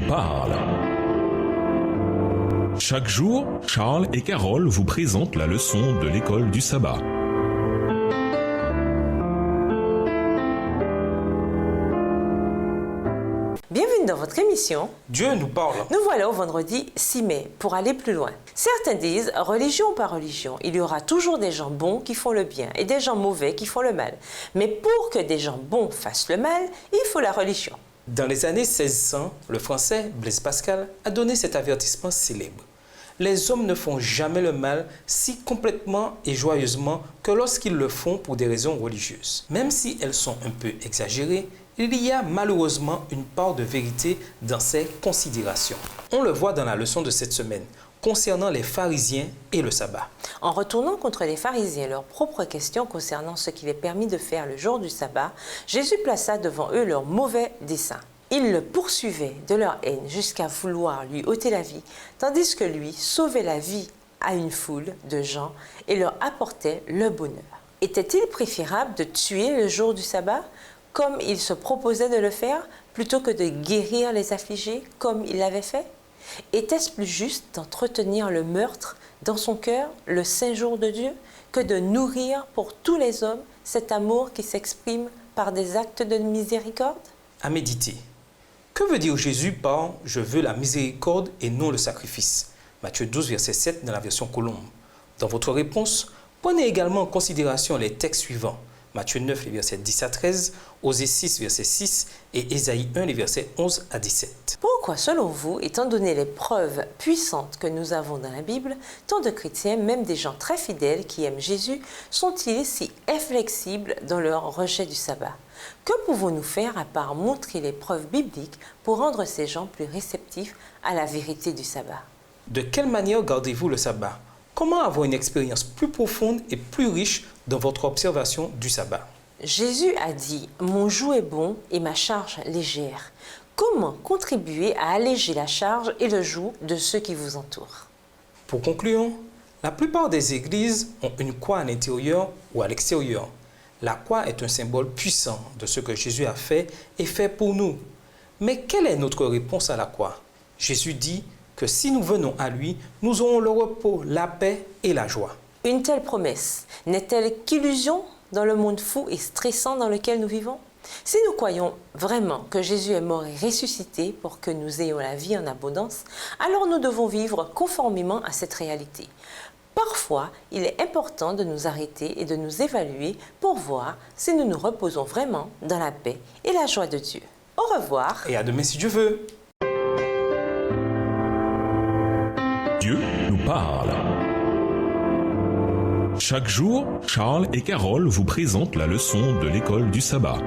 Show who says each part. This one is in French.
Speaker 1: parle. Chaque jour, Charles et Carole vous présentent la leçon de l'école du sabbat.
Speaker 2: Bienvenue dans votre émission
Speaker 3: Dieu nous parle.
Speaker 2: Nous voilà au vendredi 6 mai pour aller plus loin. Certains disent, religion par religion, il y aura toujours des gens bons qui font le bien et des gens mauvais qui font le mal. Mais pour que des gens bons fassent le mal, il faut la religion.
Speaker 3: Dans les années 1600, le Français Blaise Pascal a donné cet avertissement célèbre. Les hommes ne font jamais le mal si complètement et joyeusement que lorsqu'ils le font pour des raisons religieuses. Même si elles sont un peu exagérées, il y a malheureusement une part de vérité dans ces considérations. On le voit dans la leçon de cette semaine concernant les pharisiens et le sabbat.
Speaker 2: En retournant contre les pharisiens leurs propres questions concernant ce qu'il est permis de faire le jour du sabbat, Jésus plaça devant eux leurs mauvais desseins. Ils le poursuivaient de leur haine jusqu'à vouloir lui ôter la vie, tandis que lui sauvait la vie à une foule de gens et leur apportait le bonheur. Était-il préférable de tuer le jour du sabbat, comme il se proposait de le faire, plutôt que de guérir les affligés, comme il l'avait fait? Était-ce plus juste d'entretenir le meurtre dans son cœur, le saint jour de Dieu, que de nourrir pour tous les hommes cet amour qui s'exprime par des actes de miséricorde?
Speaker 3: À méditer. Que veut dire Jésus par « Je veux la miséricorde et non le sacrifice » Matthieu 12, verset 7 dans la version Colombe. Dans votre réponse, prenez également en considération les textes suivants. Matthieu 9, les versets 10 à 13, Osée 6, verset 6 et Ésaïe 1, les versets 11 à 17.
Speaker 2: Pourquoi, selon vous, étant donné les preuves puissantes que nous avons dans la Bible, tant de chrétiens, même des gens très fidèles qui aiment Jésus, sont-ils si inflexibles dans leur rejet du sabbat? Que pouvons-nous faire à part montrer les preuves bibliques pour rendre ces gens plus réceptifs à la vérité du sabbat?
Speaker 3: De quelle manière gardez-vous le sabbat? Comment avoir une expérience plus profonde et plus riche dans votre observation du sabbat?
Speaker 2: Jésus a dit « Mon joug est bon et ma charge légère ». Comment contribuer à alléger la charge et le joug de ceux qui vous entourent?
Speaker 3: Pour conclure, la plupart des églises ont une croix à l'intérieur ou à l'extérieur. La croix est un symbole puissant de ce que Jésus a fait et fait pour nous. Mais quelle est notre réponse à la croix? Jésus dit que si nous venons à lui, nous aurons le repos, la paix et la joie.
Speaker 2: Une telle promesse n'est-elle qu'illusion dans le monde fou et stressant dans lequel nous vivons? Si nous croyons vraiment que Jésus est mort et ressuscité pour que nous ayons la vie en abondance, alors nous devons vivre conformément à cette réalité. Parfois, il est important de nous arrêter et de nous évaluer pour voir si nous nous reposons vraiment dans la paix et la joie de Dieu. Au revoir.
Speaker 3: Et à demain si Dieu veut.
Speaker 1: Dieu nous parle. Chaque jour, Charles et Carole vous présentent la leçon de l'école du sabbat.